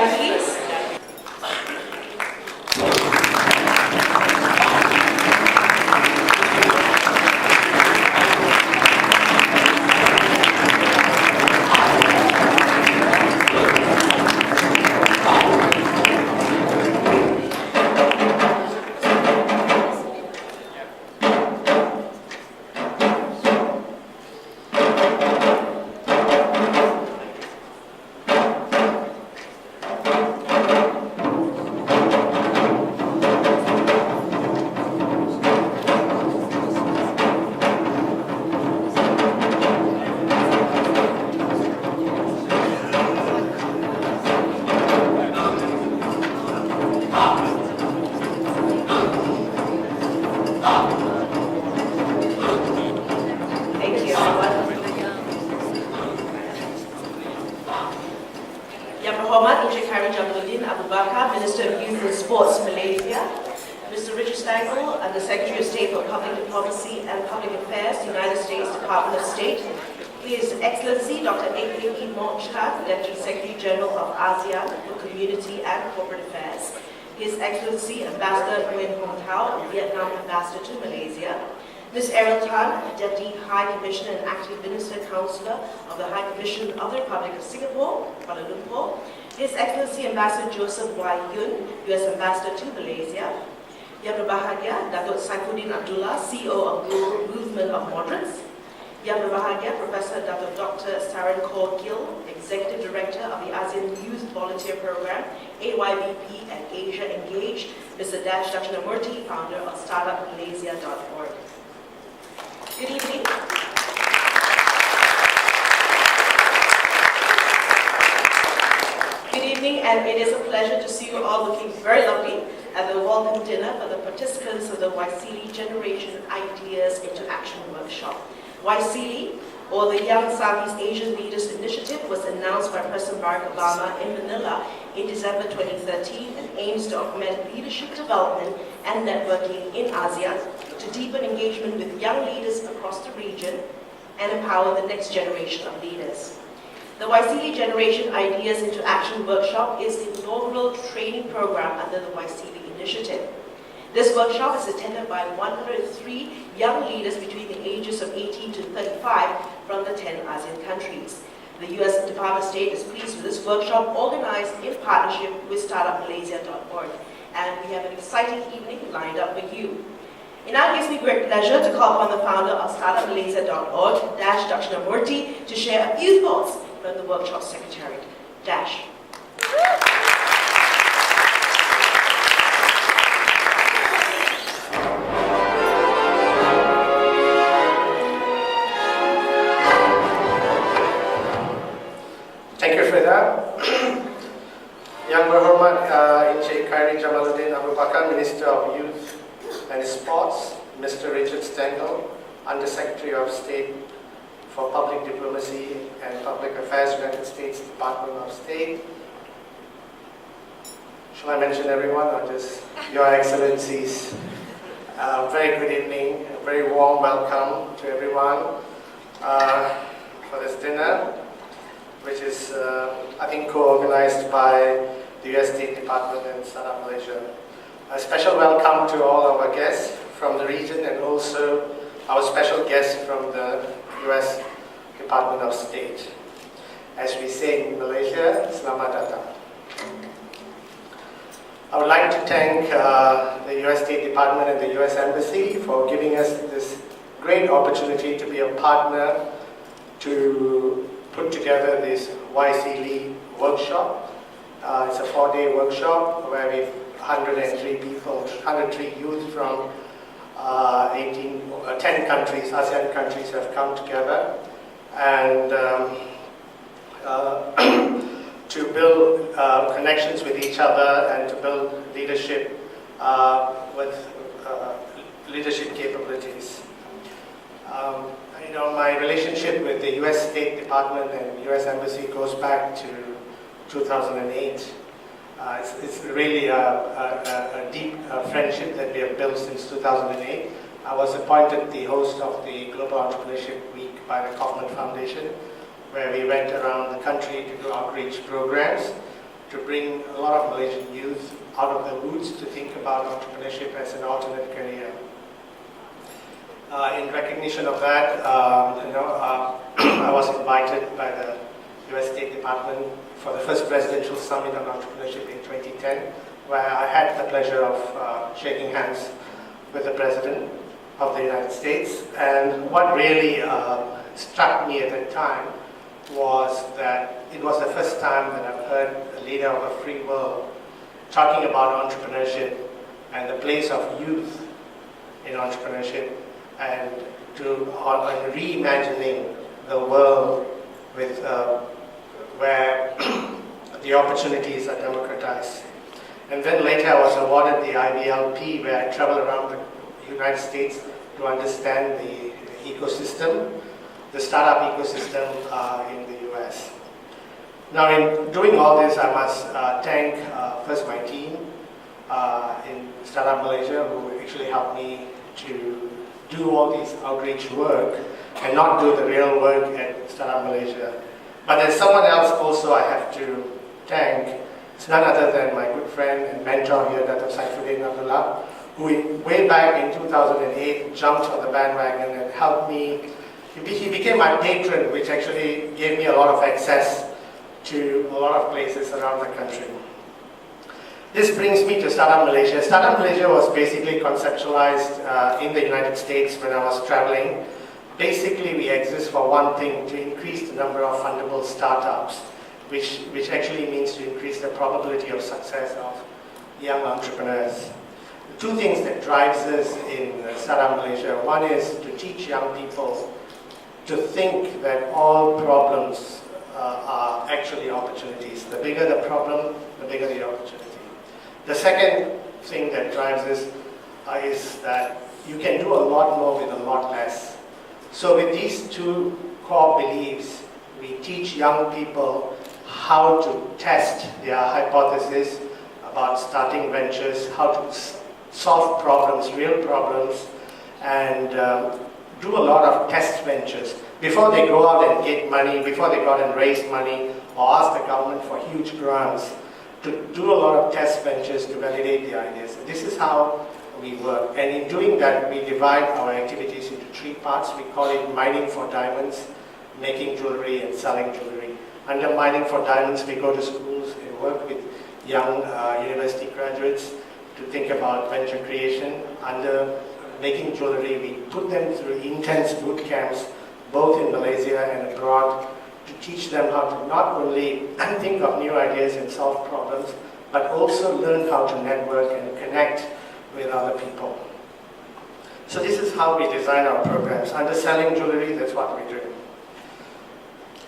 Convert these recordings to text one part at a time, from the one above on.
line, please. Minister of Youth and Sports, Malaysia, Mr. Richard Stangl, and the Secretary of State for Public Diplomacy and Public Affairs, United States Department of State, His Excellency Dr. A.K.E. Mochka, Deputy Secretary General of ASEAN for Community and Corporate Affairs, His Excellency Ambassador Nguyen Hong Thao, Vietnam Ambassador to Malaysia, Ms. Errol Tan, Deputy High Commissioner and Acting Minister Councillor of the High Commission of the Republic of Singapore, Kuala Lumpur, His Excellency Ambassador Joseph Y. Yun, U.S. Ambassador to Malaysia, Yang Berbahagia Datuk Saifuddin Abdullah, CEO of Global Movement of Moderates, Yang Berbahagia Professor Dr. Saran Kaur Gill, Executive Director of the ASEAN Youth Volunteer Program, AYVP and Asia Engage, Mr. Dash Dakshinamurti, founder of StartupMalaysia.org. Good evening. Good evening, and it is a pleasure to see you all looking very lovely at the welcome dinner for the participants of the YSEALI Generation Ideas into Action Workshop. YSEALI, or the Young Southeast Asian Leaders Initiative, was announced by President Barack Obama in Manila in December 2013 and aims to augment leadership development and networking in ASEAN, to deepen engagement with young leaders across the region and empower the next generation of leaders. The YSEALI Generation Ideas into Action Workshop is the inaugural training program under the YSEALI initiative. This workshop is attended by 103 young leaders between the ages of 18 to 35 from the 10 ASEAN countries. The U.S. Department of State is pleased with this workshop organized in partnership with StartupMalaysia.org, and we have an exciting evening lined up for you. It now gives me great pleasure to call upon the founder of StartupMalaysia.org, Dash Dakshinamurti, to share a few thoughts from the workshop secretariat. Dash. Thank you for that. Yang Berhormat Encik Khairi Jamaluddin Abu Bakar, Minister of Youth and Sports, Mr. Richard Stangl, Under Secretary of State for Public Diplomacy and Public Affairs, United States Department of State. Shall I mention everyone or just Your Excellencies? Very good evening, a very warm welcome to everyone for this dinner, which is, I think, co-organized by the US State Department and Startup Malaysia. A special welcome to all our guests from the region and also our special guests from the US Department of State. As we say in Malaysia, Selamat Datang. I would like to thank the US State Department and the US Embassy for giving us this great opportunity to be a partner to put together this YSEALI workshop. It's a 4-day workshop where we've 103 people, 103 youth from 10 countries, ASEAN countries have come together and to build connections with each other and to build leadership with leadership capabilities. My relationship with the US State Department and US Embassy goes back to 2008. It's really a deep friendship that we have built since 2008. I was appointed the host of the Global Entrepreneurship Week by the Kaufman Foundation, where we went around the country to do outreach programs. to bring a lot of Malaysian youth out of the woods to think about entrepreneurship as an alternate career. In recognition of that, I was invited by the US State Department for the first presidential summit on entrepreneurship in 2010, where I had the pleasure of shaking hands with the President of the United States. And what really struck me at that time was that it was the first time that I've heard a leader of a free world talking about entrepreneurship and the place of youth in entrepreneurship, and reimagining the world with where the opportunities are democratized. And then later I was awarded the IBLP, where I traveled around the United States to understand the ecosystem, the startup ecosystem in the US. Now, in doing all this, I must thank first my team in Startup Malaysia, who actually helped me to do all this outreach work and not do the real work at Startup Malaysia. But there's someone else also I have to thank. It's none other than my good friend and mentor here, Dr. Saifuddin Abdullah, who way back in 2008 jumped on the bandwagon and helped me. He became my patron, which actually gave me a lot of access to a lot of places around the country. This brings me to Startup Malaysia. Startup Malaysia was basically conceptualized in the United States when I was traveling. Basically, we exist for one thing: to increase the number of fundable startups, which actually means to increase the probability of success of young entrepreneurs. The two things that drives us in Startup Malaysia: one is to teach young people to think that all problems are actually opportunities. The bigger the problem, the bigger the opportunity. The second thing that drives us is that you can do a lot more with a lot less. So with these two core beliefs, we teach young people how to test their hypothesis about starting ventures, how to solve problems, real problems, and do a lot of test ventures before they go out and get money, before they go out and raise money or ask the government for huge grants, to do a lot of test ventures to validate the ideas. This is how we work. And in doing that, we divide our activities into three parts. We call it mining for diamonds, making jewelry, and selling jewelry. Under mining for diamonds, we go to schools and work with young university graduates to think about venture creation. Under making jewelry, we put them through intense boot camps, both in Malaysia and abroad, to teach them how to not only think of new ideas and solve problems, but also learn how to network and connect with other people. So this is how we design our programs. Under selling jewelry, that's what we do.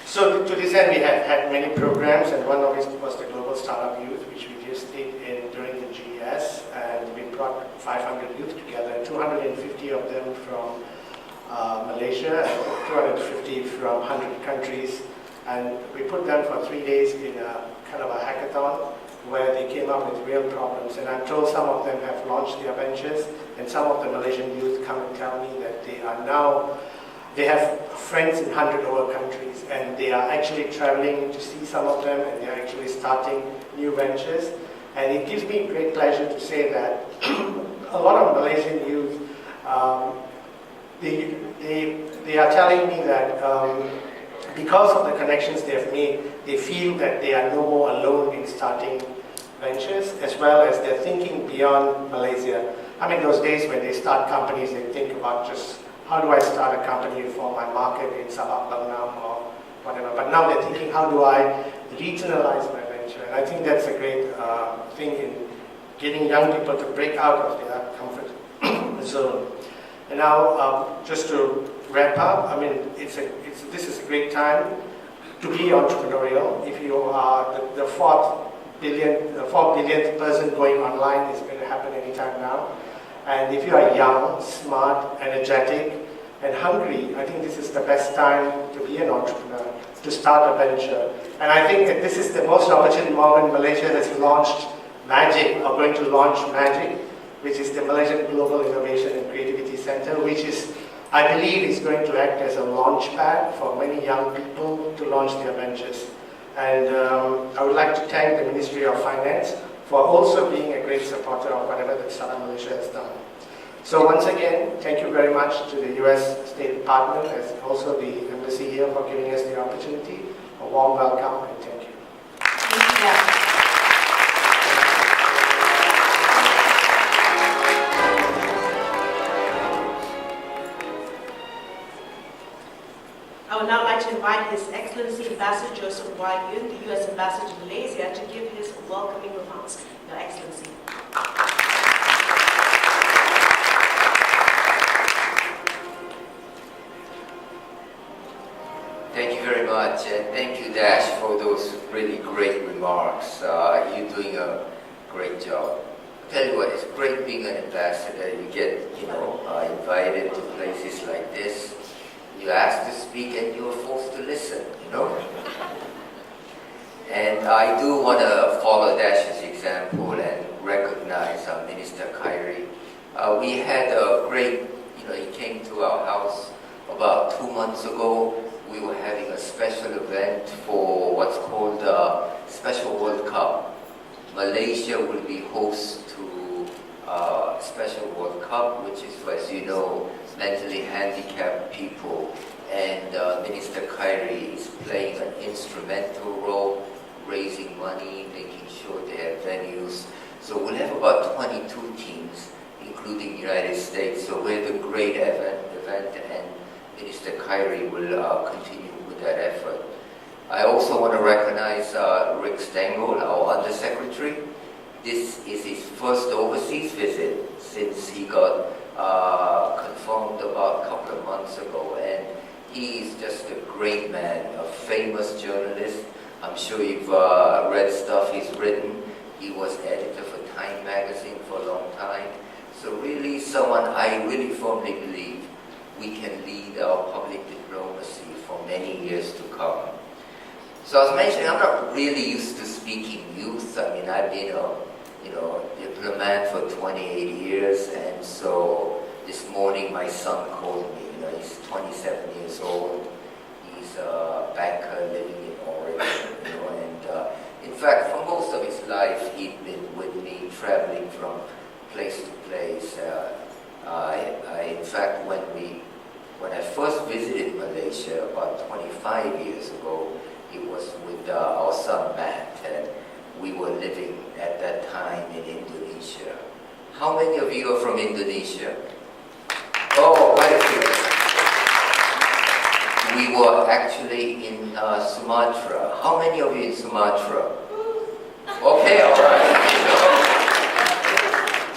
So to this end, we have had many programs, and one of it was the Global Startup Youth, which we just did during the GES, and we brought 500 youth together, 250 of them from Malaysia, and 250 from 100 countries, and we put them for 3 days in a kind of a hackathon where they came up with real problems. And I'm told some of them have launched their ventures, and some of the Malaysian youth come and tell me that they have friends in 100 other countries, and they are actually traveling to see some of them, and they are actually starting new ventures. And it gives me great pleasure to say that a lot of Malaysian youth, they are telling me that because of the connections they have made, they feel that they are no more alone in starting ventures, as well as they're thinking beyond Malaysia. I mean, those days when they start companies, they think about just how do I start a company for my market in Sabah, Langnam, or whatever. But now they're thinking, how do I regionalize my venture? And I think that's a great thing in getting young people to break out of their comfort zone. And now, just to wrap up, I mean, this is a great time to be entrepreneurial. If you are the 4 billionth person going online, is going to happen anytime now. And if you are young, smart, energetic, and hungry, I think this is the best time to be an entrepreneur, to start a venture. And I think that this is the most opportune moment. Malaysia has launched MAGIC, or going to launch MAGIC, which is the Malaysian Global Innovation and Creativity Center, which is, I believe, is going to act as a launch pad for many young people to launch their ventures. And I would like to thank the Ministry of Finance for also being a great supporter of whatever that Salam Malaysia has done. So once again, thank you very much to the US State Department as also the Embassy here for giving us the opportunity. A warm welcome and thank you. Thank you. I would now like to invite His Excellency Ambassador Joseph Y. Yun, the U.S. Ambassador to Malaysia, to give his welcoming remarks. Your Excellency. Thank you very much, and thank you, Dash, for those really great remarks. You're doing a great job. I'll tell you what, it's great being an ambassador. You get, invited to places like this. You're asked to speak and you're forced to listen, And I do want to follow Dash's example and recognize Minister Khairi. We had a great, he came to our house about 2 months ago. We were having a special event for what's called the Special World Cup. Malaysia will be host to Special World Cup, which is, as you know, mentally handicapped people. And Minister Khairi is playing an instrumental role, raising money, making sure they have venues. So we'll have about 22 teams, including the United States. So we're the great event and Minister Khairi will continue with that effort. I also want to recognize Rick Stengel, our Undersecretary. This is his first overseas visit since he got confirmed about a couple of months ago. And he's just a great man, a famous journalist. I'm sure you've read stuff he's written. He was editor for Time magazine for a long time. So really someone I really firmly believe we can lead our public diplomacy for many years to come. So I was mentioning, I'm not really used to speaking youth. I mean, I've been a diplomat for 28 years, and so this morning my son called me. He's 27 years old. He's a banker living in Oregon, and in fact, for most of his life, he'd been with me, traveling from place to place. In fact, when I first visited Malaysia about 25 years ago, it was with our son Matt, and we were living at that time in Indonesia. How many of you are from Indonesia? Oh, quite a few. We were actually in Sumatra. How many of you in Sumatra? Okay, all right.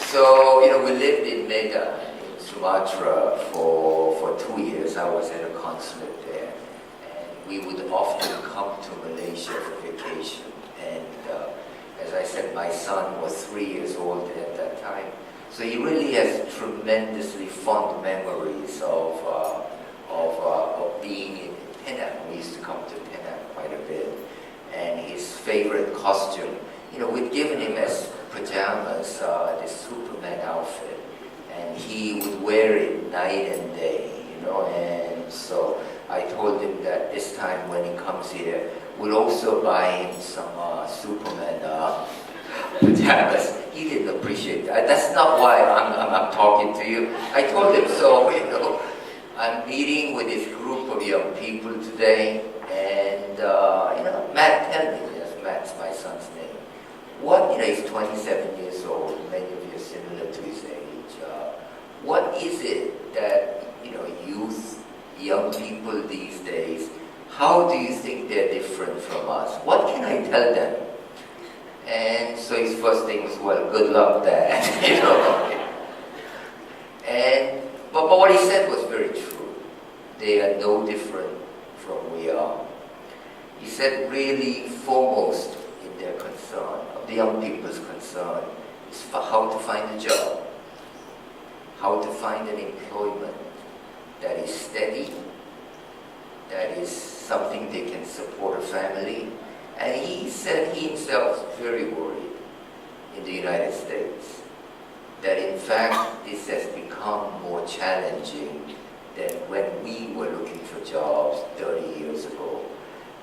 So, we lived in Medan, in Sumatra, for 2 years. I was at a consulate there. And we would often come to Malaysia for vacation. And as I said, my son was 3 years old at that time. So he really has tremendously fond memories of being in Penang. We used to come to Penang quite a bit. And his favorite costume, we'd given him as pajamas, this Superman outfit. And he would wear it night and day, And so I told him that this time when he comes here, we'll also buy him some Superman pajamas. He didn't appreciate that. That's not why I'm talking to you. I told him so, I'm meeting with this group of young people today, and Matt, tell me, yes, Matt's my son's name. He's 27 years old, many of you are similar to his age. What is it that, youth, young people these days, how do you think they're different from us? What can I tell them? And so his first thing was, well, good luck, Dad, But what he said was very true. They are no different from we are. He said really foremost in their concern, of the young people's concern, is for how to find a job, how to find an employment that is steady, that is something they can support a family. And he said he himself is very worried in the United States that in fact this has become more challenging than when we were looking for jobs 30 years ago.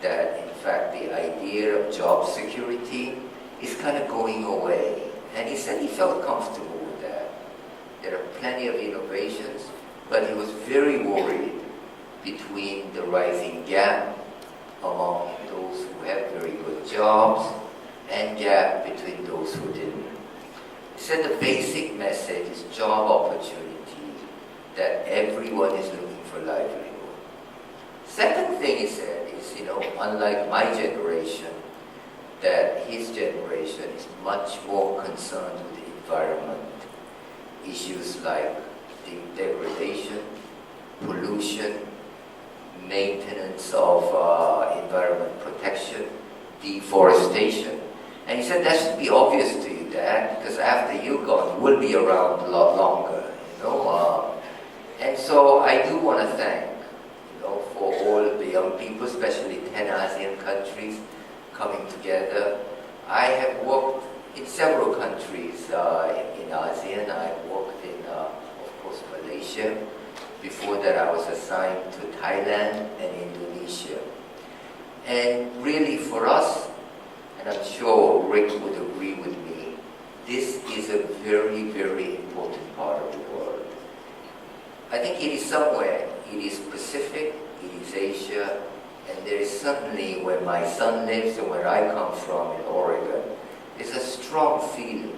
that in fact the idea of job security is kind of going away. And he said he felt comfortable with that. There are plenty of innovations, but he was very worried between the rising gap among those who have very good jobs and gap between those who didn't. He said the basic message is job opportunity, that everyone is looking for livelihood. Second thing he said is, unlike my generation, that his generation is much more concerned with the environment. Issues like degradation, pollution, maintenance of environment protection, deforestation. And he said that should be obvious to you, Dad, because after you're gone, we'll be around a lot longer, And so I do want to thank, for all of the young people, especially 10 ASEAN countries coming together. I have worked in several countries in ASEAN. I worked in, of course, Malaysia. Before that, I was assigned to Thailand and Indonesia. And really for us, and I'm sure Rick would agree with me, this is a very, very important part of the world. I think it is somewhere, it is Pacific, it is Asia, and there is certainly where my son lives and where I come from in Oregon, there's a strong feeling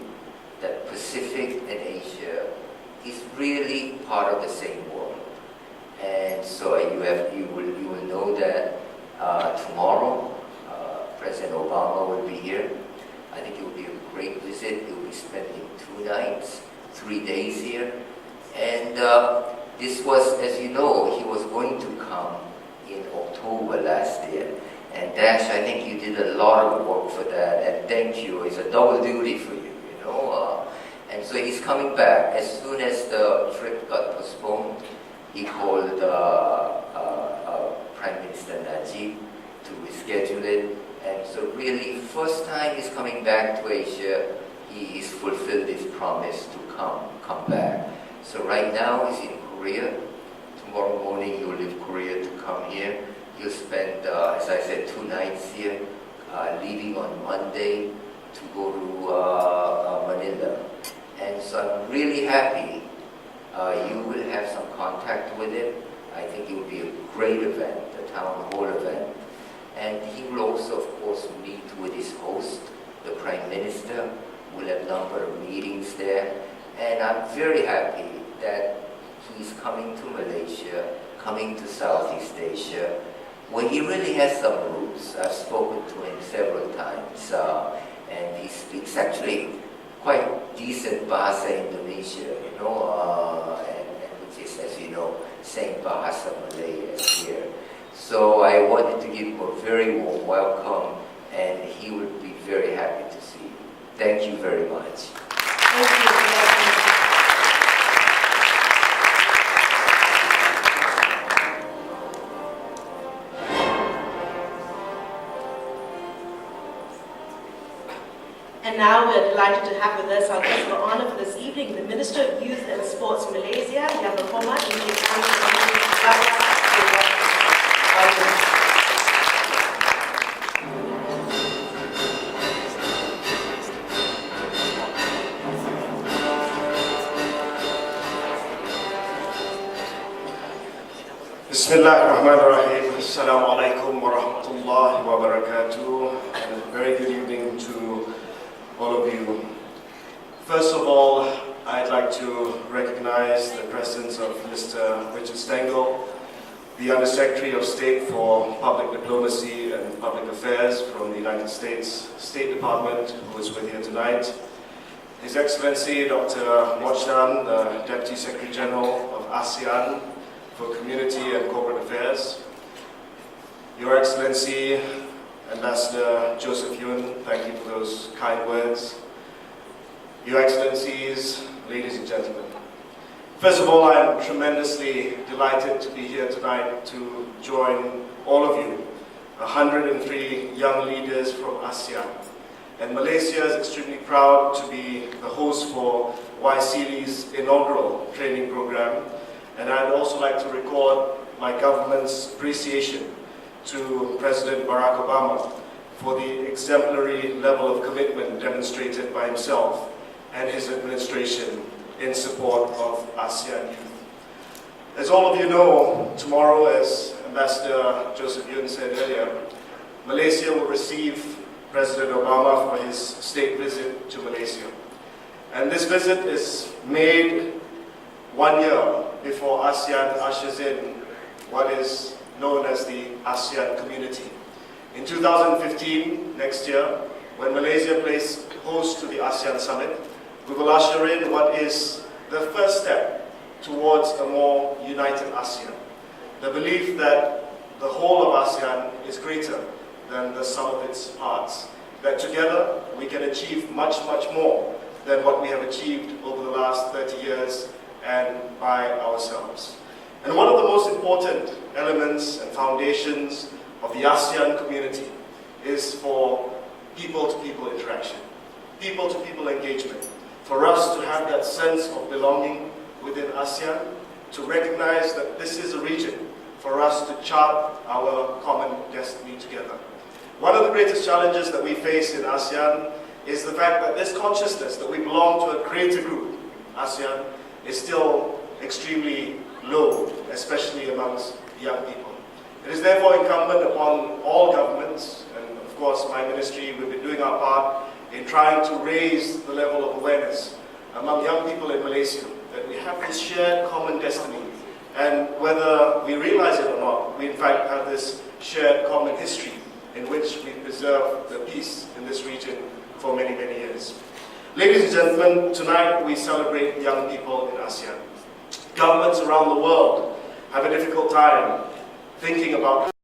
that Pacific and Asia is really part of the same world. And so you will know that tomorrow President Obama will be here. I think it will be a great visit. He will be spending 2 nights, 3 days here. And this was, as you know, he was going to come in October last year. And Dash, I think you did a lot of work for that, and thank you. It's a double duty for you, And so he's coming back. As soon as the trip got postponed, he called Prime Minister Najib to reschedule it. And so really, first time he's coming back to Asia, he's fulfilled his promise to come back. So right now he's in Korea. Tomorrow morning he will leave Korea to come here. He'll spend, as I said, 2 nights here, leaving on Monday to go to Manila. And so I'm really happy you will have some contact with him. I think it will be a great event, a town hall event. And he will also, of course, meet with his host, the Prime Minister. We'll have a number of meetings there. And I'm very happy that he's coming to Malaysia, coming to Southeast Asia, where he really has some roots. I've spoken to him several times, and he speaks actually quite decent Bahasa Indonesia, and which is, as you know, same Bahasa Malay as here. So I wanted to give him a very warm welcome, and he would be very happy to see you. Thank you very much. Thank you. And now we're delighted to have with us our guest of honor for this evening, the Minister of Youth and Sports Malaysia, Yang Berhormat Bismillahirrahmanirrahim. Assalamu alaikum wa rahmatullahi wa barakatuh. And a very good evening to all of you. First of all, I'd like to recognize the presence of Mr. Richard Stengel, the Undersecretary of State for Public Diplomacy and Public Affairs from the United States State Department, who is with here tonight. His Excellency Dr. Mochdan, the Deputy Secretary General of ASEAN for Community and Corporate Affairs. Your Excellency, Ambassador Joseph Yun, thank you for those kind words. Your Excellencies, ladies and gentlemen. First of all, I'm tremendously delighted to be here tonight to join all of you, 103 young leaders from ASEAN. And Malaysia is extremely proud to be the host for YSEALI's inaugural training program. And I'd also like to record my government's appreciation to President Barack Obama for the exemplary level of commitment demonstrated by himself and his administration in support of ASEAN youth. As all of you know, tomorrow, as Ambassador Joseph Yun said earlier, Malaysia will receive President Obama for his state visit to Malaysia. And this visit is made 1 year before ASEAN ushers in what is known as the ASEAN community. In 2015, next year, when Malaysia plays host to the ASEAN summit, we will usher in what is the first step towards a more united ASEAN. The belief that the whole of ASEAN is greater than the sum of its parts. That together we can achieve much, much more than what we have achieved over the last 30 years and by ourselves. And one of the most important elements and foundations of the ASEAN community is for people-to-people interaction, people-to-people engagement, for us to have that sense of belonging within ASEAN, to recognize that this is a region for us to chart our common destiny together. One of the greatest challenges that we face in ASEAN is the fact that this consciousness that we belong to a greater group, ASEAN, is still extremely low, especially amongst young people. It is therefore incumbent upon all governments, and of course my ministry, we've been doing our part in trying to raise the level of awareness among young people in Malaysia, that we have this shared common destiny, and whether we realize it or not, we in fact have this shared common history in which we preserve the peace in this region for many, many years. Ladies and gentlemen, tonight we celebrate young people in ASEAN. Governments around the world have a difficult time thinking about